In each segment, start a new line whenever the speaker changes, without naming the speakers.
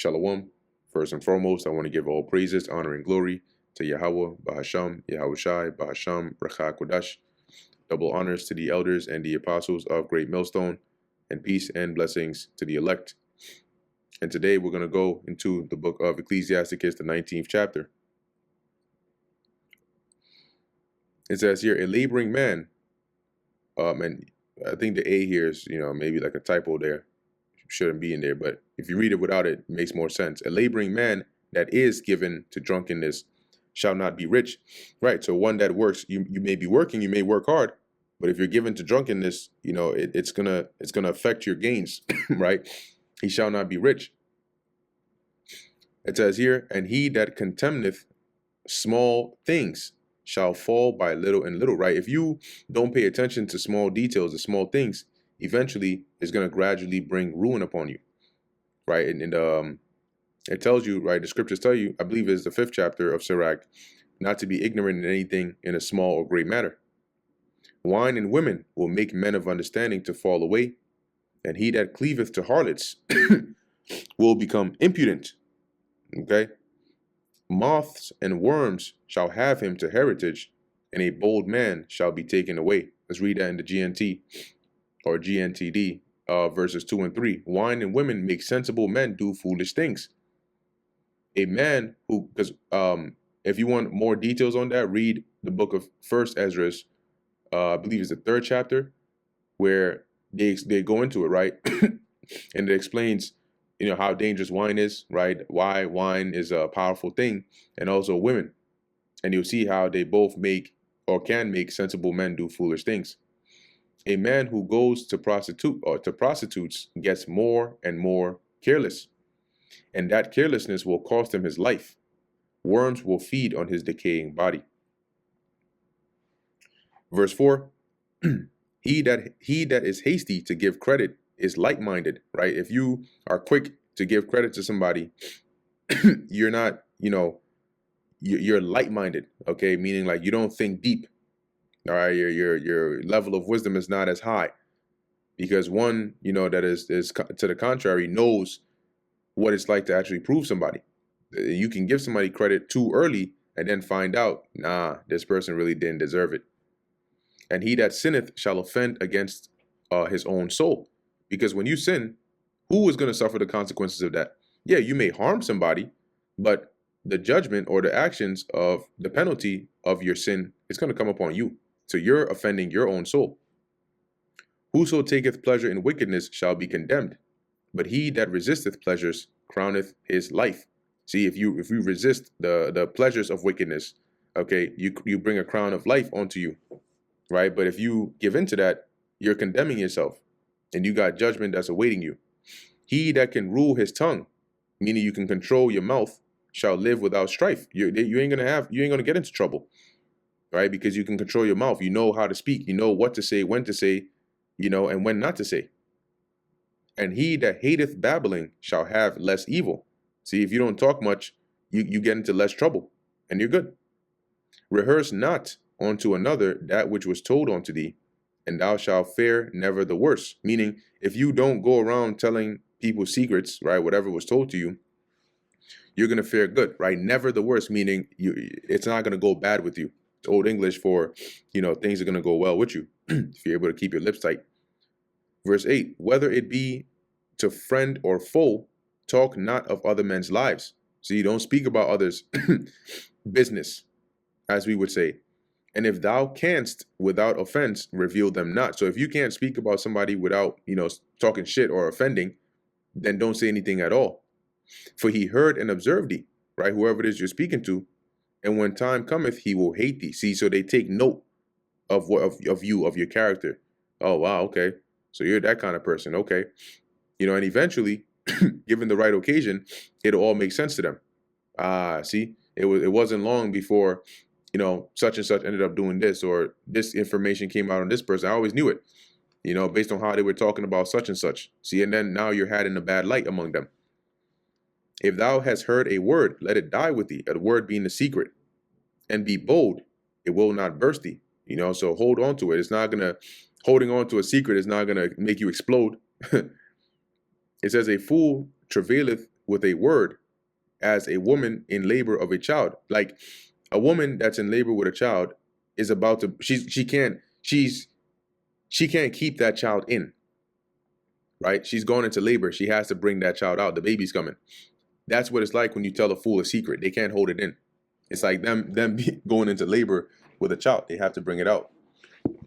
Shalom. First and foremost, I want to give all praises, honor, and glory to Yahweh, Bahasham, Yahushai, Bahasham, Racha Kodash. Double honors to the elders and the apostles of Great Millstone, and peace and blessings to the elect. And today we're going to go into the book of Ecclesiasticus, the 19th chapter. It says here, a laboring man, and I think the A here is, maybe like a typo there. Shouldn't be in there, but if you read it without it, it makes more sense. A laboring man that is given to drunkenness shall not be rich. Right, so one that works, you may be working, you may work hard, but if you're given to drunkenness, it's gonna affect your gains. Right, he shall not be rich. It says here, and he that contemneth small things shall fall by little and little. Right, if you don't pay attention to small details, the small things, eventually is going to gradually bring ruin upon you. Right, and it tells you, right, the scriptures tell you, I believe it's the 5th chapter of Sirach, not to be ignorant in anything in a small or great matter. Wine and women will make men of understanding to fall away, and he that cleaveth to harlots will become impudent. Okay, moths and worms shall have him to heritage, and a bold man shall be taken away. Let's read that in the GNT or GNTD, verses 2 and 3. Wine and women make sensible men do foolish things. A man who, because if you want more details on that, read the book of First Ezra, I believe it's the 3rd chapter, where they go into it, right? And it explains, how dangerous wine is, right? Why wine is a powerful thing, and also women. And you'll see how they both make or can make sensible men do foolish things. A man who goes to prostitutes gets more and more careless, and that carelessness will cost him his life. Worms will feed on his decaying body. Verse 4, he that is hasty to give credit is light-minded, right? If you are quick to give credit to somebody, you're not, you're light-minded, okay? Meaning like you don't think deep. All right, your level of wisdom is not as high, because one, that is to the contrary, knows what it's like to actually prove somebody. You can give somebody credit too early and then find out, nah, this person really didn't deserve it. And he that sinneth shall offend against his own soul, because when you sin, who is going to suffer the consequences of that? Yeah, you may harm somebody, but the judgment or the actions of the penalty of your sin is going to come upon you. So you're offending your own soul. Whoso taketh pleasure in wickedness shall be condemned, but he that resisteth pleasures crowneth his life. See, if you resist the pleasures of wickedness, okay, you bring a crown of life onto you, right? But if you give into that, you're condemning yourself, and you got judgment that's awaiting you. He that can rule his tongue, meaning you can control your mouth, shall live without strife. You ain't gonna get into trouble. Right? Because you can control your mouth. You know how to speak. You know what to say, when to say, and when not to say. And he that hateth babbling shall have less evil. See, if you don't talk much, you get into less trouble, and you're good. Rehearse not unto another that which was told unto thee, and thou shalt fare never the worse. Meaning, if you don't go around telling people secrets, right, whatever was told to you, you're going to fare good, right? Never the worse, meaning it's not going to go bad with you. It's Old English for, things are going to go well with you if you're able to keep your lips tight. Verse 8, whether it be to friend or foe, talk not of other men's lives. So you don't speak about others' business, as we would say. And if thou canst without offense, reveal them not. So if you can't speak about somebody without, talking shit or offending, then don't say anything at all. For he heard and observed thee, right? Whoever it is you're speaking to. And when time cometh, he will hate thee. See, so they take note of you, of your character. Oh, wow, okay. So you're that kind of person, okay. And eventually, given the right occasion, it'll all make sense to them. See, it wasn't long before, such and such ended up doing this, or this information came out on this person. I always knew it, based on how they were talking about such and such. See, and then now you're had in a bad light among them. If thou hast heard a word, let it die with thee, a word being the secret, and be bold, it will not burst thee. So hold on to it. Holding on to a secret is not gonna make you explode. It says, a fool travaileth with a word as a woman in labor of a child. Like a woman that's in labor with a child is about to, she can't keep that child in, right? She's going into labor. She has to bring that child out. The baby's coming. That's what it's like when you tell a fool a secret. They can't hold it in. It's like them going into labor with a child. They have to bring it out.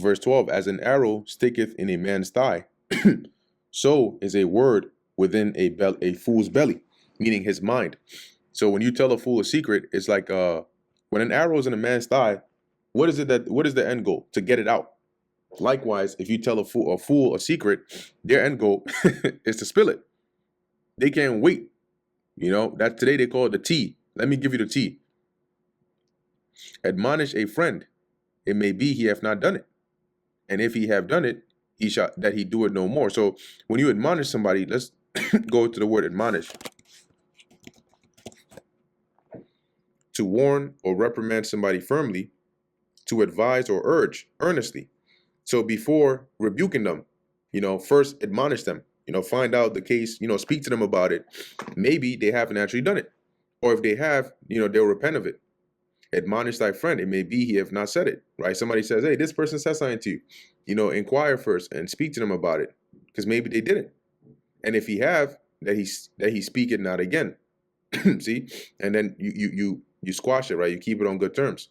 Verse 12, as an arrow sticketh in a man's thigh, so is a word within a fool's belly, meaning his mind. So when you tell a fool a secret, it's like when an arrow is in a man's thigh, what is the end goal? To get it out. Likewise, if you tell a fool a secret, their end goal is to spill it. They can't wait. You know, that today they call it the tea. Let me give you the tea. Admonish a friend, it may be he have not done it. And if he have done it, he shall that he do it no more. So when you admonish somebody, let's go to the word admonish. To warn or reprimand somebody firmly, to advise or urge earnestly. So before rebuking them, first admonish them, find out the case, speak to them about it. Maybe they haven't actually done it. Or if they have, they'll repent of it. Admonish thy friend, it may be he have not said it, right? Somebody says, hey, this person said something to you, inquire first and speak to them about it, because maybe they didn't. And if he have, that he speak it not again. See? And then you squash it, right? You keep it on good terms.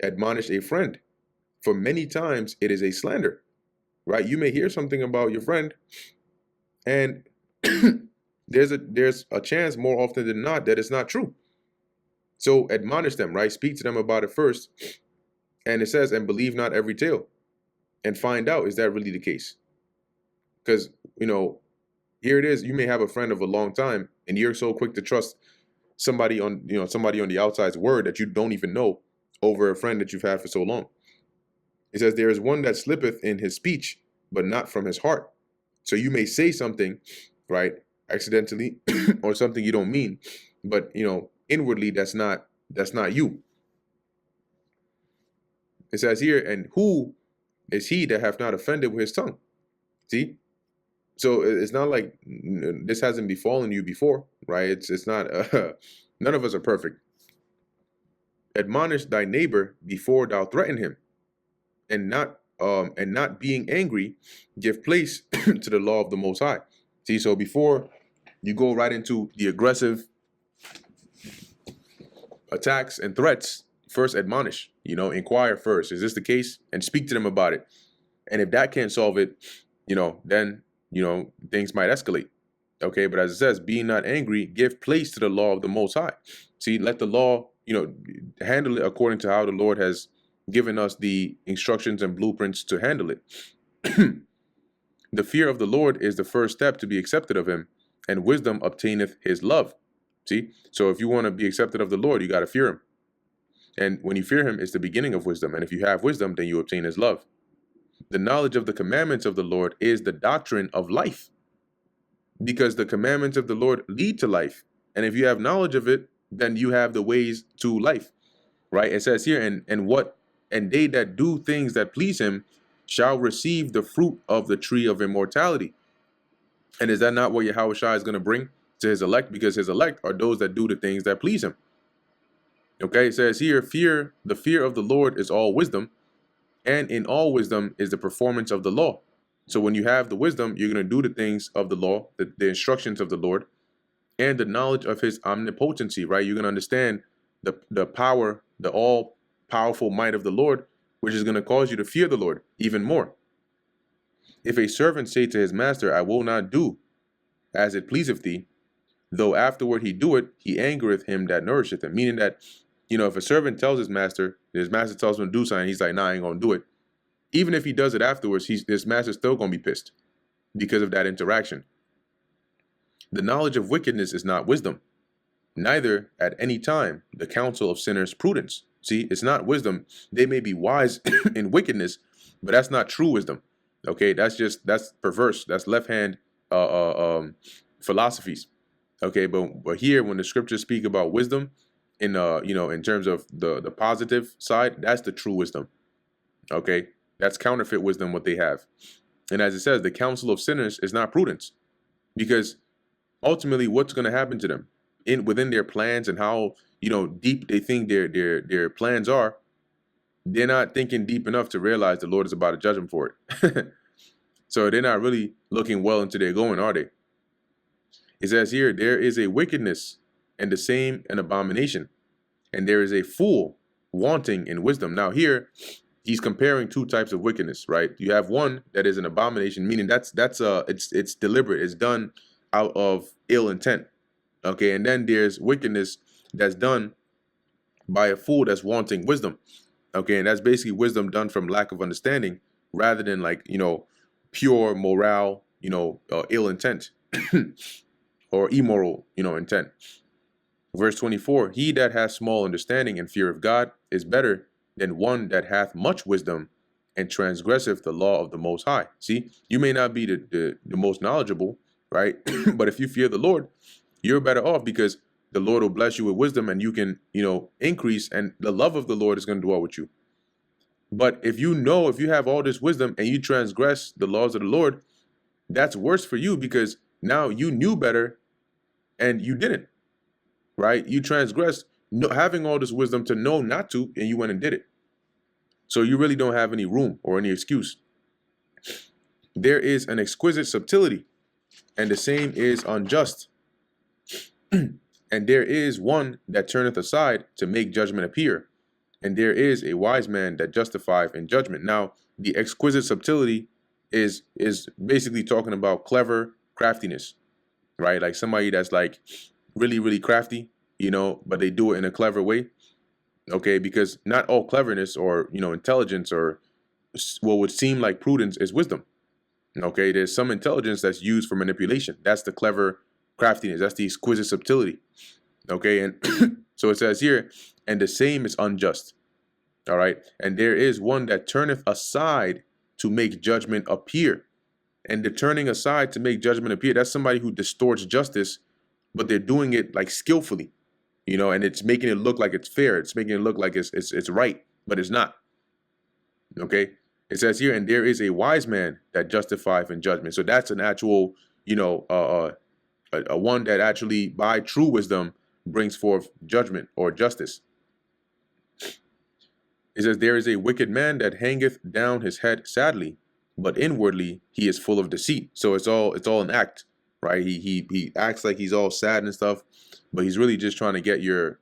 Admonish a friend. For many times it is a slander, right? You may hear something about your friend, and there's a chance more often than not that it's not true. So admonish them, right? Speak to them about it first. And it says, and believe not every tale, and find out, is that really the case? Because, here it is. You may have a friend of a long time, and you're so quick to trust somebody on the outside's word that you don't even know over a friend that you've had for so long. It says, there is one that slippeth in his speech, but not from his heart. So you may say something, right, accidentally, or something you don't mean, but, inwardly, that's not you. It says here, and who is he that hath not offended with his tongue? See? So it's not like this hasn't befallen you before, right? It's not, none of us are perfect. Admonish thy neighbor before thou threaten him, and not being angry, give place to the law of the Most High. See, so before you go right into the aggressive attacks and threats, first admonish, inquire first. Is this the case? And speak to them about it. And if that can't solve it, then, things might escalate. Okay, but as it says, being not angry, give place to the law of the Most High. See, let the law, handle it according to how the Lord has given us the instructions and blueprints to handle it. The fear of the Lord is the first step to be accepted of him, and wisdom obtaineth his love. See, so if you want to be accepted of the Lord, you got to fear him. And when you fear him, it's the beginning of wisdom. And if you have wisdom, then you obtain his love. The knowledge of the commandments of the Lord is the doctrine of life, because the commandments of the Lord lead to life. And if you have knowledge of it, then you have the ways to life, right? It says here, and they that do things that please him shall receive the fruit of the tree of immortality. And is that not what Yahweh Shai is going to bring to his elect? Because his elect are those that do the things that please him. Okay, it says here, the fear of the Lord is all wisdom, and in all wisdom is the performance of the law. So when you have the wisdom, you're going to do the things of the law, the instructions of the Lord, and the knowledge of his omnipotency, right? You're going to understand the power, the all-powerful might of the Lord, which is going to cause you to fear the Lord even more. If a servant say to his master, I will not do as it pleaseth thee, though afterward he do it, he angereth him that nourisheth him. Meaning that, if a servant tells his master tells him to do something, he's like, nah, I ain't going to do it. Even if he does it afterwards, his master's still going to be pissed because of that interaction. The knowledge of wickedness is not wisdom, neither at any time the counsel of sinners prudence. See, it's not wisdom. They may be wise in wickedness, but that's not true wisdom. Okay, that's perverse. That's left hand philosophies. Okay, but here when the scriptures speak about wisdom in in terms of the positive side, that's the true wisdom. Okay, that's counterfeit wisdom what they have. And as it says, the counsel of sinners is not prudence, because ultimately what's going to happen to them within their plans and how, deep they think their plans are. They're not thinking deep enough to realize the Lord is about to judge them for it. So they're not really looking well into their going, are they? It says here, there is a wickedness and the same an abomination, and there is a fool wanting in wisdom. Now here, he's comparing two types of wickedness, right? You have one that is an abomination, meaning it's deliberate, it's done out of ill intent. Okay, and then there's wickedness that's done by a fool that's wanting wisdom. Okay, and that's basically wisdom done from lack of understanding rather than like, pure morale, ill intent or immoral, intent. Verse 24, he that hath small understanding and fear of God is better than one that hath much wisdom and transgresseth the law of the Most High. See, you may not be the most knowledgeable, right? But if you fear the Lord, you're better off because the Lord will bless you with wisdom and you can, increase, and the love of the Lord is going to dwell with you. But if you have all this wisdom and you transgress the laws of the Lord, that's worse for you because now you knew better and you didn't, right? You transgressed having all this wisdom to know not to, and you went and did it. So you really don't have any room or any excuse. There is an exquisite subtlety, and the same is unjust. And there is one that turneth aside to make judgment appear, and there is a wise man that justifieth in judgment. Now, the exquisite subtlety is basically talking about clever craftiness, right? Like somebody that's like really, really crafty, but they do it in a clever way. Okay, because not all cleverness or, intelligence or what would seem like prudence is wisdom. Okay, there's some intelligence that's used for manipulation. That's the clever craftiness. That's the exquisite subtlety. Okay, and so it says here, and the same is unjust. All right, and there is one that turneth aside to make judgment appear. And the turning aside to make judgment appear, that's somebody who distorts justice, but they're doing it like skillfully, and it's making it look like it's fair. It's making it look like it's right, but it's not. Okay, it says here, and there is a wise man that justifieth in judgment. So that's an actual, a one that actually by true wisdom brings forth judgment or justice. It says, there is a wicked man that hangeth down his head sadly, but inwardly he is full of deceit. So it's all an act, right? He acts like he's all sad and stuff, but he's really just trying to get your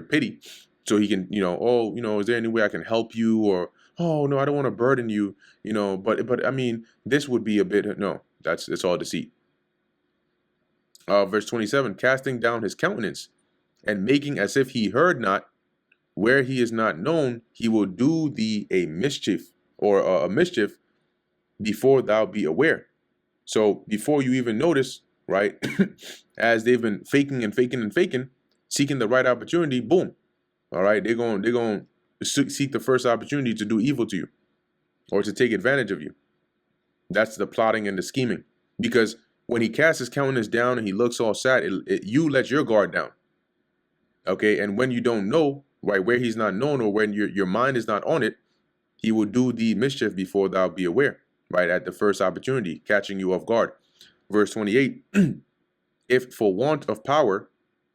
pity, so he can, is there any way I can help you? Or, oh no, I don't want to burden you, but I mean, this would be a bit, no, it's all deceit. Verse 27, casting down his countenance and making as if he heard not, where he is not known, he will do thee a mischief or a mischief before thou be aware. So before you even notice, right, as they've been faking and faking and faking, seeking the right opportunity, boom. All right, they're going to seek the first opportunity to do evil to you or to take advantage of you. That's the plotting and the scheming. Because when he casts his countenance down and he looks all sad, you let your guard down. Okay, and when you don't know, right, where he's not known, or when your mind is not on it, he will do the mischief before thou be aware, right, at the first opportunity, catching you off guard. Verse 28, if for want of power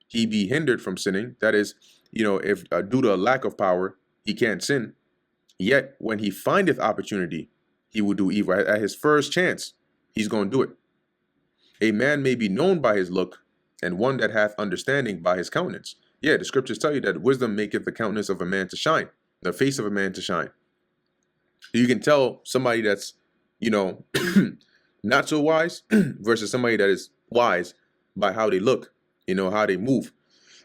he be hindered from sinning, that is, if due to a lack of power he can't sin, yet when he findeth opportunity, he will do evil. At his first chance, he's going to do it. A man may be known by his look, and one that hath understanding by his countenance. Yeah, the scriptures tell you that wisdom maketh the countenance of a man to shine, the face of a man to shine. You can tell somebody that's, not so wise versus somebody that is wise by how they look, how they move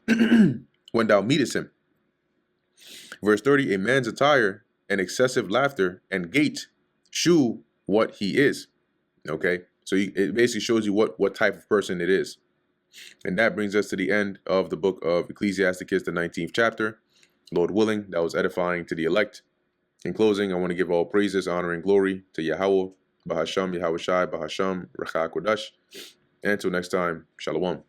when thou meetest him. Verse 30, a man's attire and excessive laughter and gait shew what he is. Okay, so it basically shows you what type of person it is. And that brings us to the end of the book of Ecclesiasticus, the 19th chapter. Lord willing, that was edifying to the elect. In closing, I want to give all praises, honor, and glory to Yahweh, Bahasham, Yahweh Shai, Bahasham, Rachah Kodash. And until next time, Shalom.